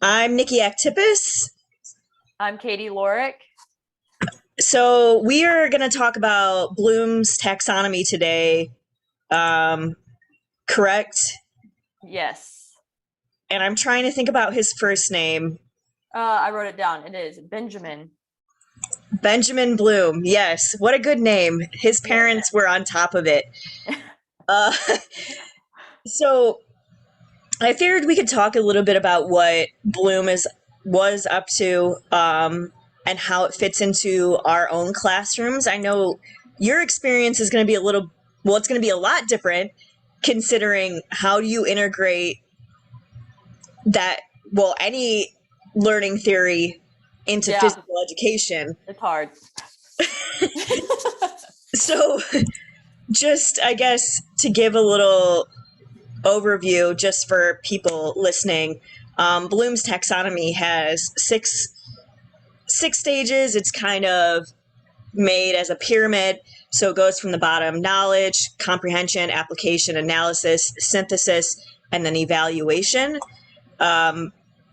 I'm Niki Aktipis. I'm Katie Lorik. So we are going to talk about Bloom's taxonomy today, um, correct? Yes. And I'm trying to think about his first name. I wrote it down. It is Benjamin. Benjamin Bloom. Yes, what a good name. His Yeah. parents were on top of it. Uh, so I figured we could talk a little bit about what Bloom was up to, and how it fits into our own classrooms. I know your experience is going to be it's going to be a lot different, considering how do you integrate that, any learning theory into physical education. It's hard. So just, I guess, to give a little overview just for people listening, Bloom's taxonomy has six stages. It's kind of made as a pyramid. So it goes from the bottom: knowledge, comprehension, application, analysis, synthesis, and then evaluation.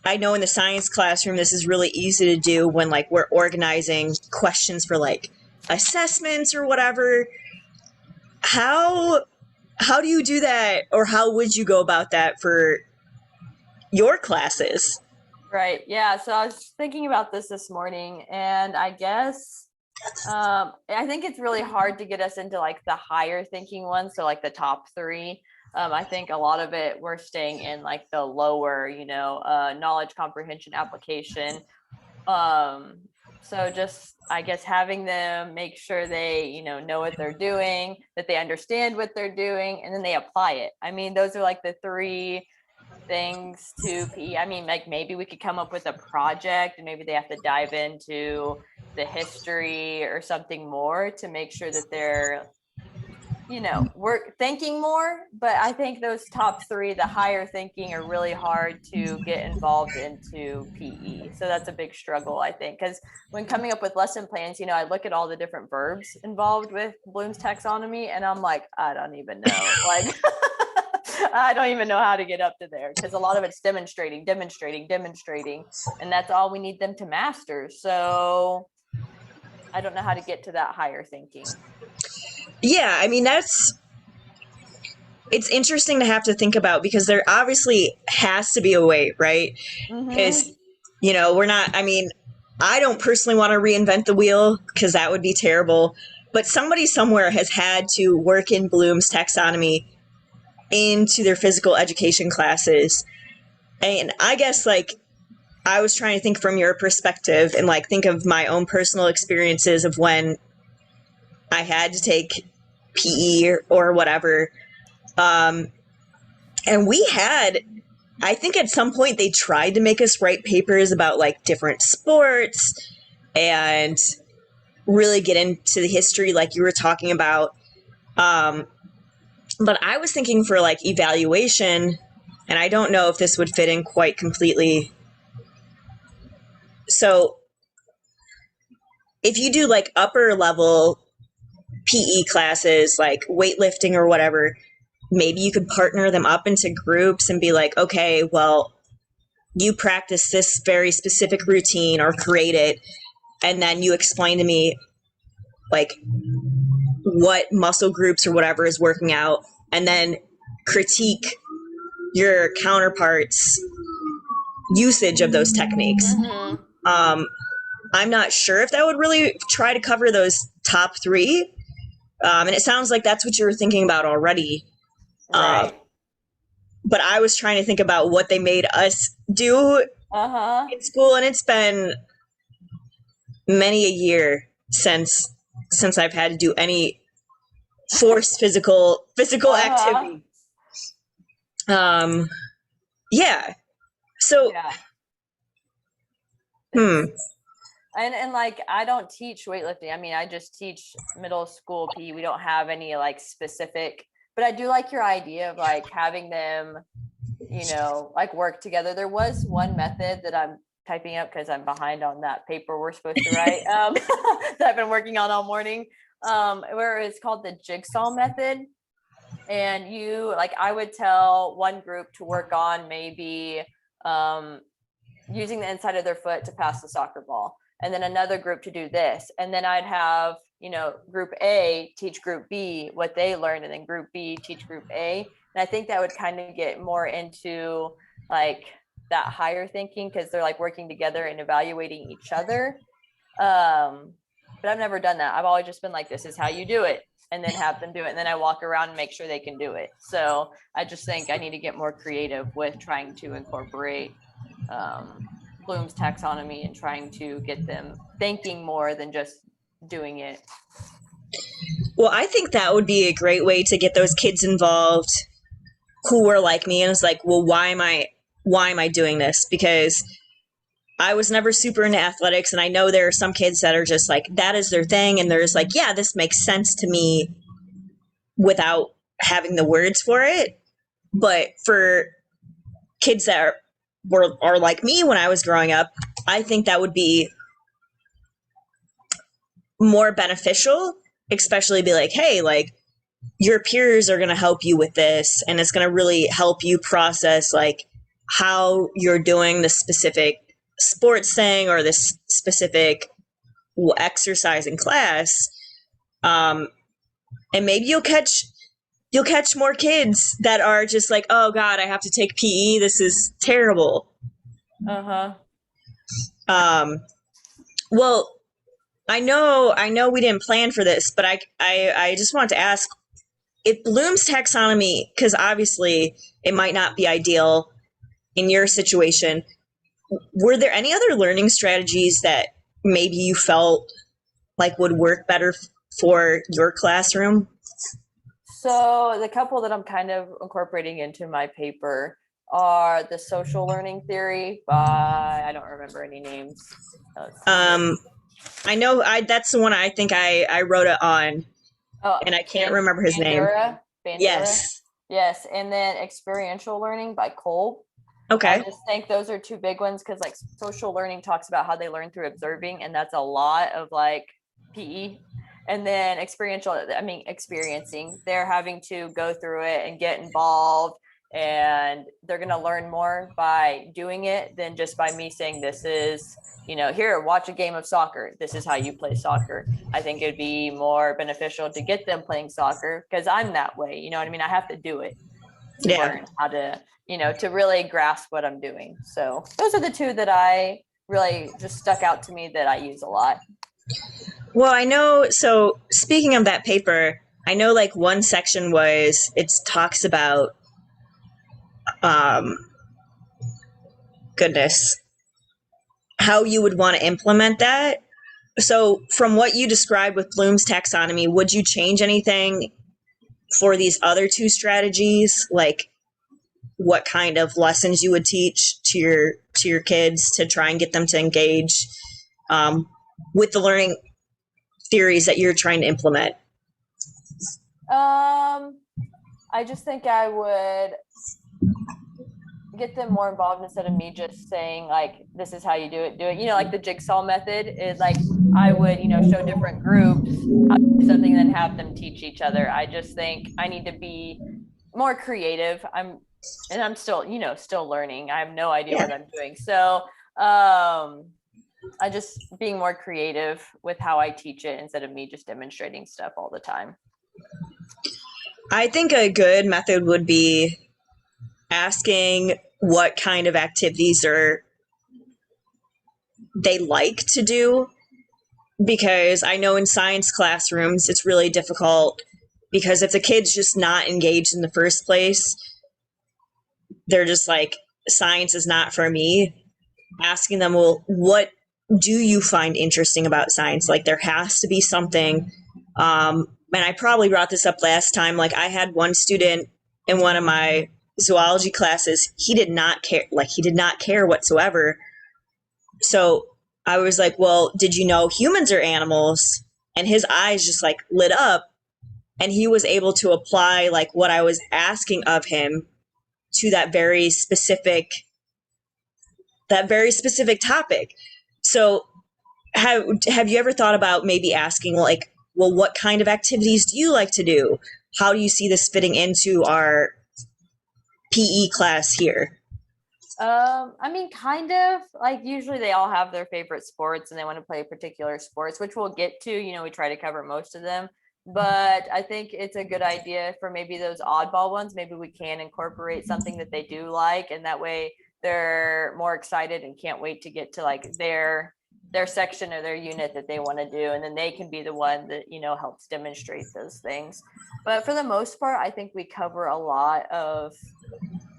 I know in the science classroom, this is really easy to do when we're organizing questions for assessments or whatever. How do you do that, or how would you go about that for your classes? Right. Yeah. So I was thinking about this morning, and I guess I think it's really hard to get us into the higher thinking ones. So the top three. I think a lot of it we're staying in the lower, knowledge, comprehension, application. So just, I guess, having them make sure they, know what they're doing, that they understand what they're doing, and then they apply it. I mean, those are the three things to PE. I mean, maybe we could come up with a project, and maybe they have to dive into the history or something more to make sure that they're we're thinking more. But I think those top three, the higher thinking, are really hard to get involved into PE. So that's a big struggle, I think, because when coming up with lesson plans, I look at all the different verbs involved with Bloom's taxonomy, and I'm like, I don't even know. I don't even know how to get up to there, because a lot of it's demonstrating, and that's all we need them to master. So I don't know how to get to that higher thinking. Yeah, I mean, it's interesting to have to think about, because there obviously has to be a way, right? Because, we're not, I mean, I don't personally want to reinvent the wheel, because that would be terrible. But somebody somewhere has had to work in Bloom's taxonomy into their physical education classes. And I guess, I was trying to think from your perspective and think of my own personal experiences of when I had to take PE or whatever. And we had, I think at some point they tried to make us write papers about different sports and really get into the history like you were talking about. But I was thinking for evaluation, and I don't know if this would fit in quite completely. So if you do upper level PE classes, like weightlifting or whatever, maybe you could partner them up into groups and be like, okay, well, you practice this very specific routine or create it, and then you explain to me what muscle groups or whatever is working out, and then critique your counterparts' usage of those techniques. I'm not sure if that would really try to cover those top three. And it sounds like that's what you were thinking about already. Right. But I was trying to think about what they made us do in school, and it's been many a year since I've had to do any forced physical activity. Yeah. So. Yeah. And I don't teach weightlifting. I mean, I just teach middle school PE. We don't have any specific, but I do like your idea of having them, work together. There was one method that I'm typing up because I'm behind on that paper we're supposed to write, that I've been working on all morning, where it's called the jigsaw method. And I would tell one group to work on maybe using the inside of their foot to pass the soccer ball, and then another group to do this, and then I'd have group A teach group B what they learned, and then group B teach group A. And I think that would kind of get more into like that higher thinking, because they're like working together and evaluating each other. But I've never done that. I've always just been like, this is how you do it, and then have them do it, and then I walk around and make sure they can do it. So I just think I need to get more creative with trying to incorporate Bloom's taxonomy and trying to get them thinking more than just doing it. Well, I think that would be a great way to get those kids involved who were like me and was like, well, why am I doing this? Because I was never super into athletics, and I know there are some kids that are just like, that is their thing, and they're just like, yeah, this makes sense to me without having the words for it. But for kids that are like me when I was growing up, I think that would be more beneficial, especially be like, hey, like, your peers are going to help you with this, and it's going to really help you process like how you're doing the specific sports thing or this specific exercise in class. And maybe you'll catch more kids that are just like, oh God, I have to take PE. This is terrible. Uh-huh. Well, I know we didn't plan for this, but I just want to ask if Bloom's taxonomy, because obviously it might not be ideal in your situation, were there any other learning strategies that maybe you felt like would work better for your classroom? So the couple that I'm kind of incorporating into my paper are the social learning theory by, I don't remember any names. I know that's the one I think I wrote it on, and I can't remember his name. Yes. Yes, and then experiential learning by Kolb. Okay. I just think those are two big ones, because like social learning talks about how they learn through observing, and that's a lot of like PE. And then experiencing, they're having to go through it and get involved, and they're going to learn more by doing it than just by me saying, this is, here, watch a game of soccer. This is how you play soccer. I think it'd be more beneficial to get them playing soccer, because I'm that way. You know what I mean? I have to do it to learn how to, to really grasp what I'm doing. So those are the two that I really just stuck out to me that I use a lot. Well, I know, so speaking of that paper, I know like one section it talks about, how you would want to implement that. So from what you described with Bloom's taxonomy, would you change anything for these other two strategies? Like what kind of lessons you would teach to your kids to try and get them to engage with the learning theories that you're trying to implement? I just think I would get them more involved instead of me just saying like, this is how you do it. Like the jigsaw method is like, I would, show different groups how to do something and then have them teach each other. I just think I need to be more creative. I'm still, still learning. I have no idea what I'm doing. So, I just being more creative with how I teach it instead of me just demonstrating stuff all the time. I think a good method would be asking what kind of activities they like to do, because I know in science classrooms it's really difficult, because if the kid's just not engaged in the first place, they're just like, science is not for me. Asking them, well, what do you find interesting about science? Like there has to be something. And I probably brought this up last time. Like I had one student in one of my zoology classes. He did not care. Like he did not care whatsoever. So I was like, well, did you know humans are animals? And his eyes just like lit up, and he was able to apply like what I was asking of him to that very specific topic. So have you ever thought about maybe asking like, well, what kind of activities do you like to do? how do you see this fitting into our PE class here? I mean, kind of like usually they all have their favorite sports and they want to play particular sports, which we'll get to. We try to cover most of them, but I think it's a good idea for maybe those oddball ones. Maybe we can incorporate something that they do like, and that way they're more excited and can't wait to get to like their section or their unit that they want to do, and then they can be the one that helps demonstrate those things. But for the most part, I think we cover a lot of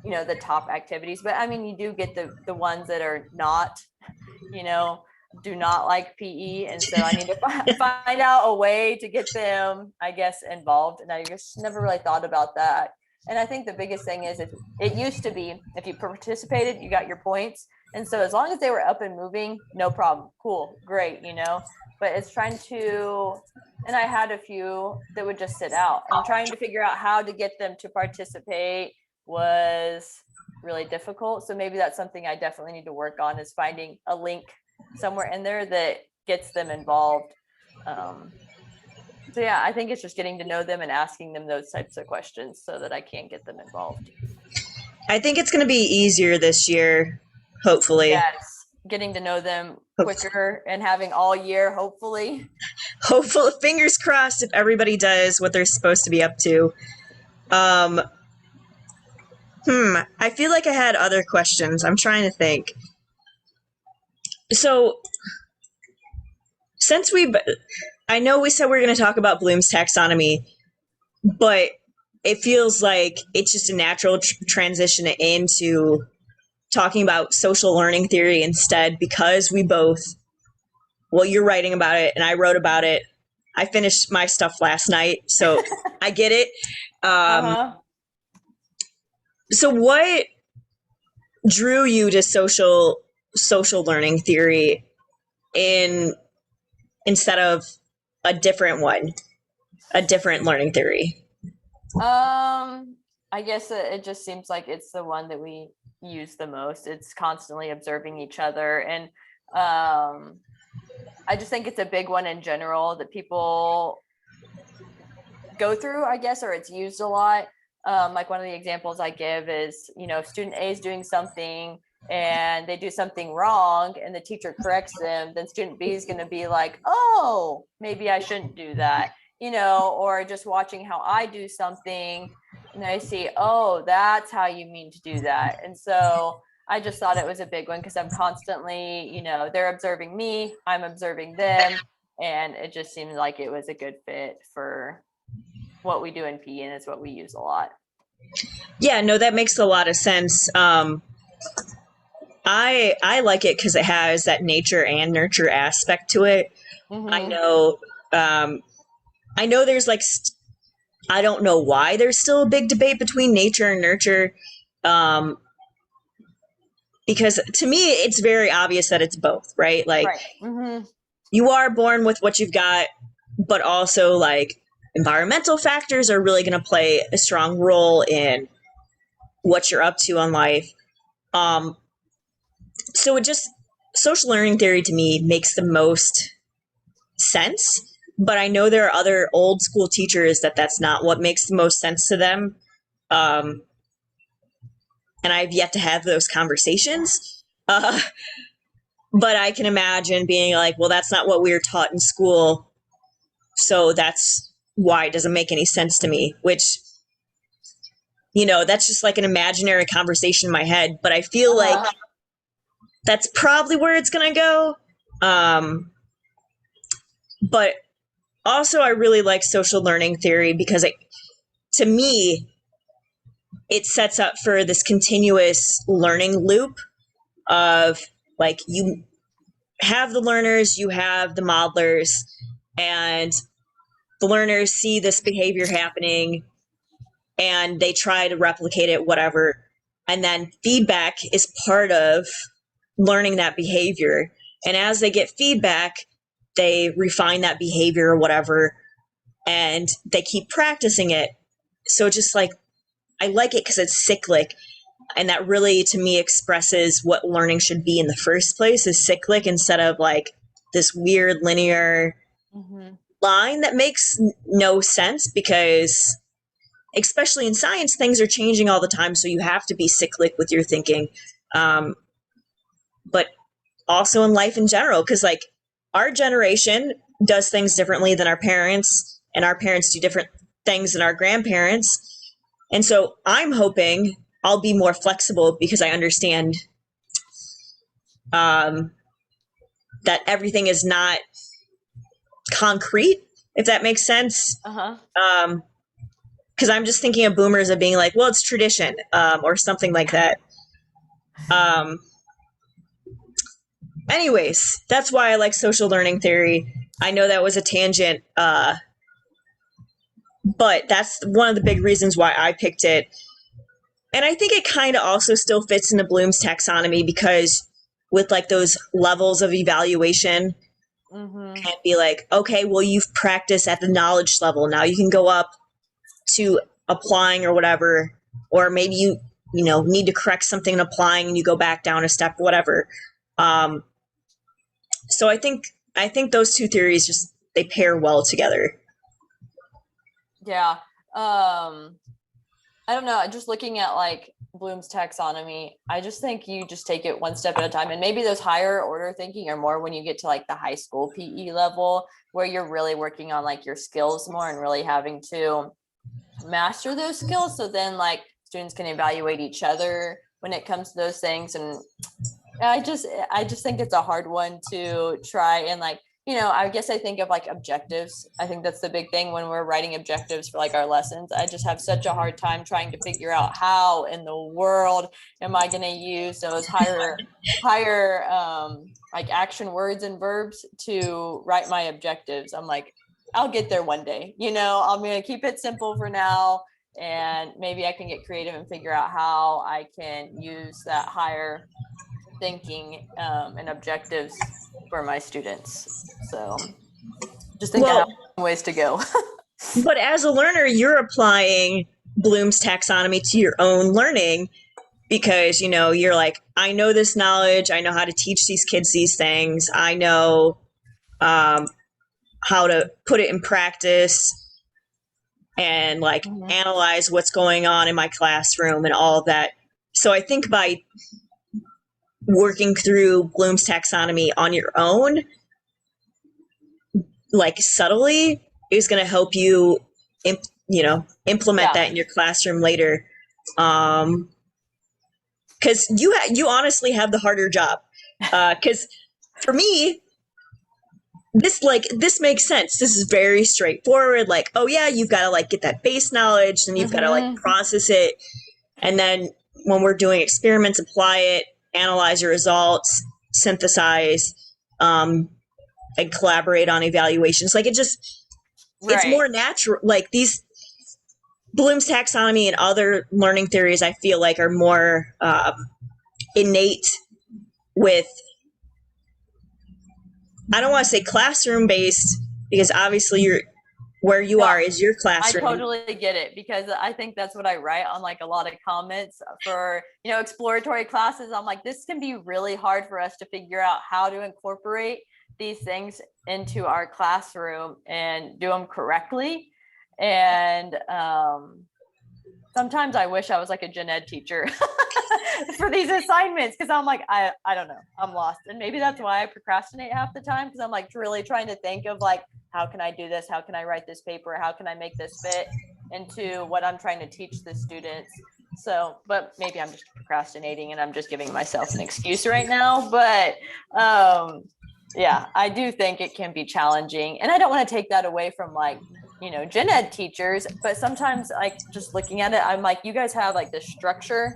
the top activities. But I mean, you do get the ones that are not do not like PE, and so I need to find out a way to get them, I guess, involved. And I just never really thought about that. And I think the biggest thing is it used to be if you participated, you got your points. And so as long as they were up and moving, no problem. Cool, great, But it's trying to, and I had a few that would just sit out, and trying to figure out how to get them to participate was really difficult. So maybe that's something I definitely need to work on, is finding a link somewhere in there that gets them involved. So yeah, I think it's just getting to know them and asking them those types of questions so that I can get them involved. I think it's going to be easier this year, hopefully. Yes, getting to know them quicker and having all year, hopefully. Hopefully, fingers crossed if everybody does what they're supposed to be up to. I feel like I had other questions. I'm trying to think. So, since I know we said we were going to talk about Bloom's taxonomy, but it feels like it's just a natural transition into talking about social learning theory instead, because we both, well, you're writing about it and I wrote about it. I finished my stuff last night, so I get it. So what drew you to social learning theory instead of a different learning theory? I guess it just seems like it's the one that we use the most. It's constantly observing each other, and I just think it's a big one in general that people go through, I guess, or it's used a lot. Like one of the examples I give is, student A is doing something and they do something wrong and the teacher corrects them, then student B is going to be like, oh, maybe I shouldn't do that, or just watching how I do something and I see, oh, that's how you mean to do that. And so I just thought it was a big one because I'm constantly, they're observing me, I'm observing them, and it just seemed like it was a good fit for what we do in PE, and it's what we use a lot. Yeah, no, that makes a lot of sense. I like it because it has that nature and nurture aspect to it. Mm-hmm. I know there's like, I don't know why there's still a big debate between nature and nurture. Because to me, it's very obvious that it's both, right? Like, right. Mm-hmm. You are born with what you've got, but also like environmental factors are really going to play a strong role in what you're up to in life. So social learning theory to me makes the most sense, but I know there are other old school teachers that's not what makes the most sense to them. And I've yet to have those conversations. But I can imagine being like, well, that's not what we were taught in school, so that's why it doesn't make any sense to me, which, that's just like an imaginary conversation in my head, but I feel like that's probably where it's going to go. But also I really like social learning theory because to me, it sets up for this continuous learning loop of like, you have the learners, you have the modelers, and the learners see this behavior happening and they try to replicate it, whatever. And then feedback is part of learning that behavior. And as they get feedback, they refine that behavior or whatever, and they keep practicing it. So just like, I like it because it's cyclic. And that really, to me, expresses what learning should be in the first place, is cyclic instead of like this weird linear line that makes no sense, because especially in science, things are changing all the time, so you have to be cyclic with your thinking. But also in life in general, because like our generation does things differently than our parents, and our parents do different things than our grandparents. And so I'm hoping I'll be more flexible because I understand that everything is not concrete, if that makes sense. Because I'm just thinking of boomers of being like, well, it's tradition, or something like that. Anyways, that's why I like social learning theory. I know that was a tangent, but that's one of the big reasons why I picked it. And I think it kind of also still fits into Bloom's taxonomy, because with like those levels of evaluation, can't be like, okay, well, you've practiced at the knowledge level. Now you can go up to applying or whatever, or maybe you need to correct something in applying and you go back down a step, whatever. So I think those two theories just, they pair well together. Yeah. I don't know. Just looking at like Bloom's taxonomy, I just think you just take it one step at a time. And maybe those higher order thinking are more when you get to like the high school PE level, where you're really working on like your skills more and really having to master those skills. So then like students can evaluate each other when it comes to those things. And I just think it's a hard one to try and like, I guess I think of like objectives. I think that's the big thing when we're writing objectives for like our lessons. I just have such a hard time trying to figure out how in the world am I going to use those higher like action words and verbs to write my objectives. I'm like, I'll get there one day. I'm going to keep it simple for now, and maybe I can get creative and figure out how I can use that higher thinking and objectives for my students. So just think I have ways to go. But as a learner, you're applying Bloom's taxonomy to your own learning, because you're like, I know this knowledge, I know how to teach these kids these things, I know how to put it in practice and like analyze what's going on in my classroom and all of that. So I think by working through Bloom's taxonomy on your own, like subtly, is going to help you, implement that in your classroom later. Because you honestly have the harder job. Because for me, this makes sense. This is very straightforward. Like, oh yeah, you've got to like get that base knowledge, and you've got to like process it, and then when we're doing experiments, apply it, analyze your results, synthesize, and collaborate on evaluations. Like it's more natural. Like these Bloom's taxonomy and other learning theories, I feel like, are more innate with, I don't want to say classroom based, because obviously where you are is your classroom. I totally get it, because I think that's what I write on like a lot of comments for, exploratory classes. I'm like, this can be really hard for us to figure out how to incorporate these things into our classroom and do them correctly. And sometimes I wish I was like a gen ed teacher for these assignments, because I'm like, I don't know, I'm lost. And maybe that's why I procrastinate half the time, because I'm like really trying to think of like, how can I do this? How can I write this paper? How can I make this fit into what I'm trying to teach the students? So, but maybe I'm just procrastinating and I'm just giving myself an excuse right now. But yeah, I do think it can be challenging. And I don't want to take that away from like, gen ed teachers, but sometimes like just looking at it, I'm like, you guys have like the structure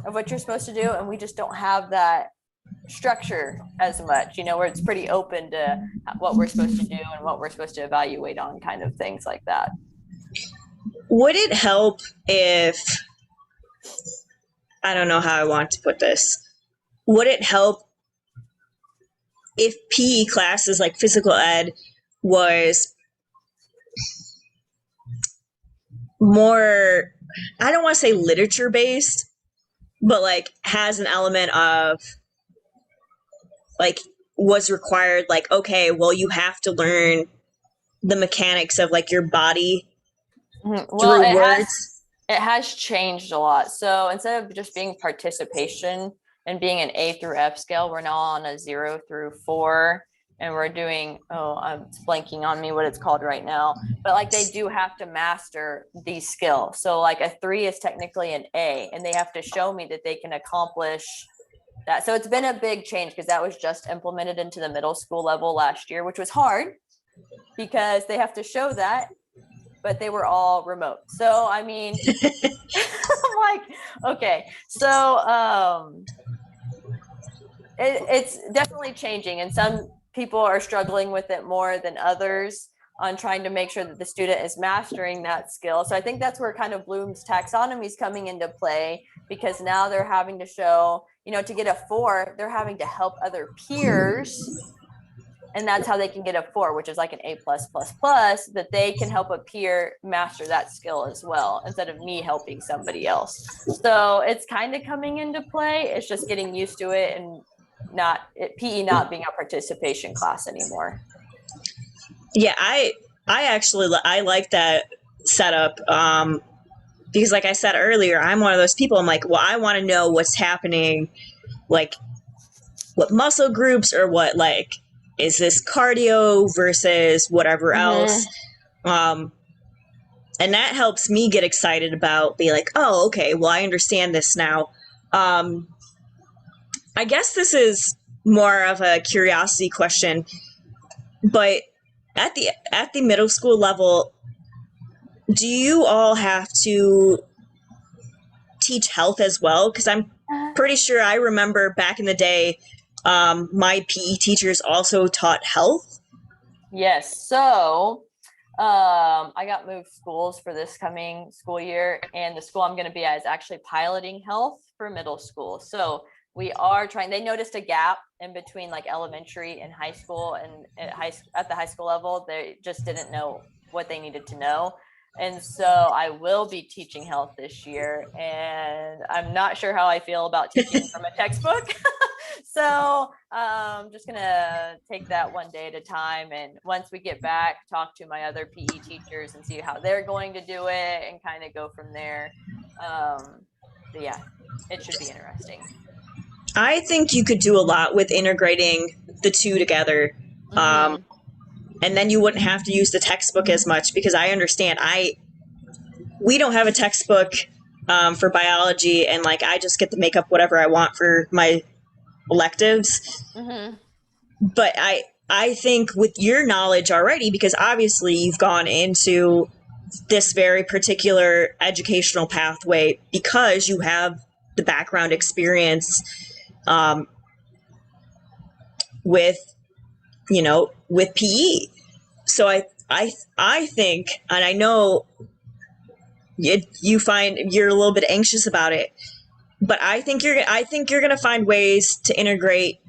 of what you're supposed to do, and we just don't have that structure as much, where it's pretty open to what we're supposed to do and what we're supposed to evaluate on, kind of things like that. Would it help if, I don't know how I want to put this, would it help if PE classes like physical ed was more, I don't want to say literature based, but like has an element of like was required, like, okay, well, you have to learn the mechanics of like your body through words. It has changed a lot. So instead of just being participation and being an A through F scale, we're now on a 0 through 4. And we're doing, I'm blanking on me what it's called right now. But like they do have to master these skills. So like a 3 is technically an A, and they have to show me that they can accomplish that. So it's been a big change because that was just implemented into the middle school level last year, which was hard because they have to show that, but they were all remote. So, I mean, I'm like, okay. So it's definitely changing, and some people are struggling with it more than others on trying to make sure that the student is mastering that skill. So I think that's where kind of Bloom's taxonomy is coming into play, because now they're having to show, to get a 4, they're having to help other peers. And that's how they can get a 4, which is like an A+++, that they can help a peer master that skill as well, instead of me helping somebody else. So it's kind of coming into play. It's just getting used to it, and PE not being a participation class anymore. Yeah, I actually like that setup, because like I said earlier, I'm one of those people. I'm like, well, I want to know what's happening, like what muscle groups, or what, like, is this cardio versus whatever else. And that helps me get excited about, be like, oh, okay, well, I understand this now. I guess this is more of a curiosity question, but at the middle school level, do you all have to teach health as well? Because I'm pretty sure I remember back in the day, my PE teachers also taught health. Yes. So I got moved schools for this coming school year, and the school I'm going to be at is actually piloting health for middle school. So we are trying. They noticed a gap in between like elementary and high school, and at the high school level, they just didn't know what they needed to know. And so I will be teaching health this year, and I'm not sure how I feel about teaching from a textbook. So I'm just gonna take that one day at a time, and once we get back, talk to my other PE teachers and see how they're going to do it, and kind of go from there. But yeah, it should be interesting. I think you could do a lot with integrating the two together. And then you wouldn't have to use the textbook as much, because I understand we don't have a textbook for biology, and like I just get to make up whatever I want for my electives. But I think with your knowledge already, because obviously you've gone into this very particular educational pathway because you have the background experience with with PE. So I think, and I know you find you're a little bit anxious about it, but I think you're going to find ways to integrate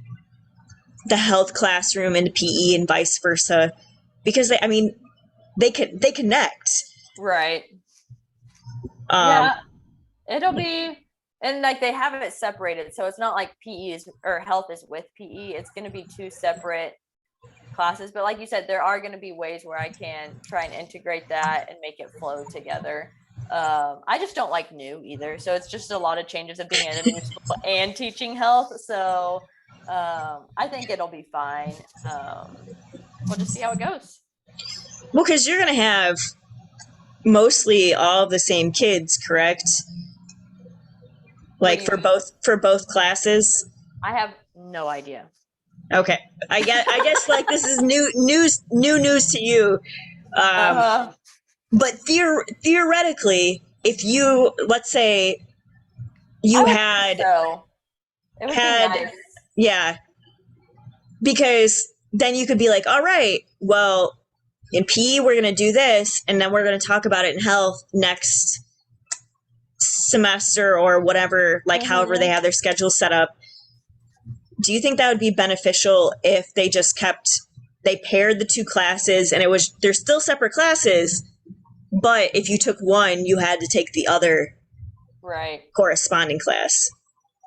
the health classroom into PE and vice versa, because they connect. Right. Yeah, it'll be, and like they have it separated, so it's not like PE is, or health is with PE. It's going to be two separate classes. But like you said, there are going to be ways where I can try and integrate that and make it flow together. I just don't like new either, so it's just a lot of changes of being at a new school and teaching health. So I think it'll be fine. We'll just see how it goes. Well, because you're going to have mostly all the same kids, correct? Like for both classes. I have no idea. Okay, I guess like this is new news to you. But theoretically, if you, let's say you had it would be nice. Yeah, because then you could be like, all right, well, in PE we're going to do this, and then we're going to talk about it in health next semester or whatever, like however they have their schedule set up. Do you think that would be beneficial if they just they paired the two classes, and they're still separate classes, but if you took one, you had to take the other corresponding class?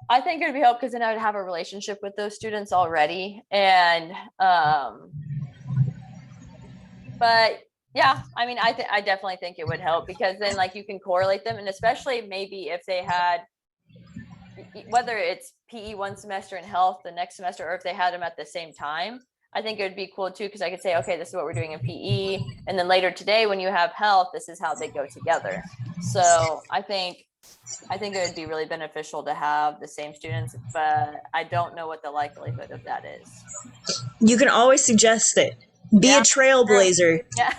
I think it would be helpful, because then I would have a relationship with those students already. And but Yeah, I mean, I definitely think it would help, because then like you can correlate them, and especially maybe if they had, whether it's PE one semester and health the next semester, or if they had them at the same time, I think it would be cool too, because I could say, okay, this is what we're doing in PE, and then later today when you have health, this is how they go together. So I think it would be really beneficial to have the same students, but I don't know what the likelihood of that is. You can always suggest it. Be a Yeah, trailblazer. yeah.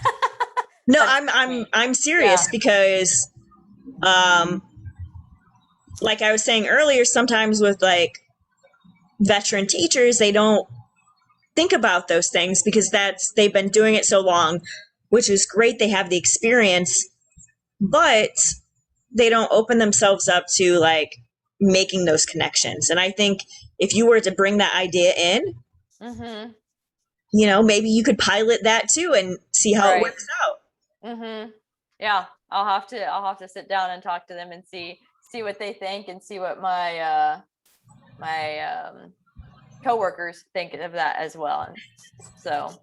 No, That's I'm yeah. serious because um like I was saying earlier, sometimes with like veteran teachers, they don't think about those things because they've been doing it so long, which is great. They have the experience, but they don't open themselves up to like making those connections. And I think if you were to bring that idea in, Mm-hmm. maybe you could pilot that too and see how it Right. works out. Mm-hmm. Yeah, I'll have to sit down and talk to them and see what they think, and see what my coworkers think of that as well. And so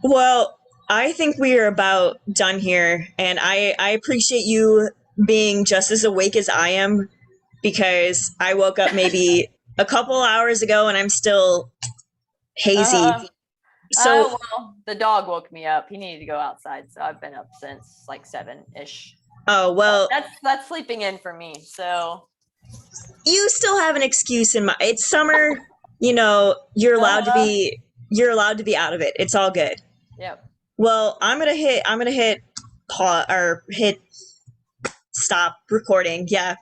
Well, I think we are about done here, and I appreciate you being just as awake as I am because I woke up maybe a couple hours ago and I'm still hazy. uh-huh. So, Well, the dog woke me up. He needed to go outside, so I've been up since like 7-ish. oh well, That's sleeping in for me. So you still have an excuse in my. It's summer, you're allowed to uh-huh. be you're allowed to be out of it. It's all good. Yep. Well, I'm gonna hit pause or hit stop recording. Yeah.